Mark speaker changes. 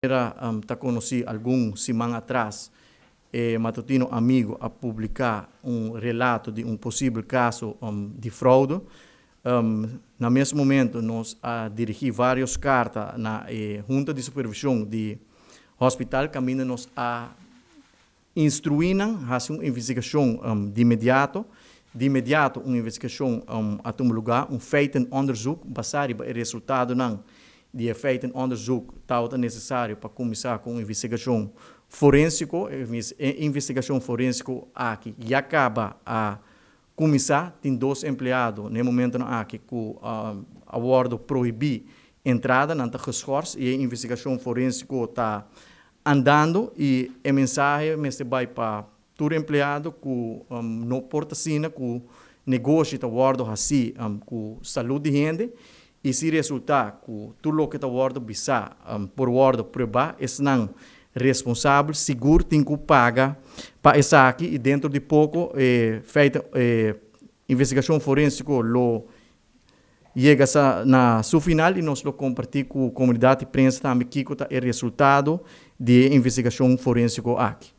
Speaker 1: Tá conheci alguns semanas atrás, matutino amigo a publicar relato de possível caso de fraude. No mesmo momento, nós dirigimos várias cartas na Junta de Supervisão do Hospital, que nos instruíram a fazer uma investigação de imediato. De imediato, uma investigação a um lugar, feito onderzoek, baseado no resultado de feito onderzoek, tal necessário para começar com uma investigação forensica. Investigação forensica aqui e acaba a começar, tem 2 empregados, no momento aqui, que o acordo proibir entrada, não está geschorst, e a investigação forensica está andando, e a mensagem vai para todo empregado que não porta sina, que o negócio está acordo assim, com saúde de gente, e se resultar que tudo o que está acordo bisa por acordo provar, é não responsável, seguro, tem que pagar para essa aqui, e dentro de pouco, feita investigação forensica, chega na sua final, e nós compartilhamos com a comunidade de imprensa também que é o resultado de investigação forensica aqui.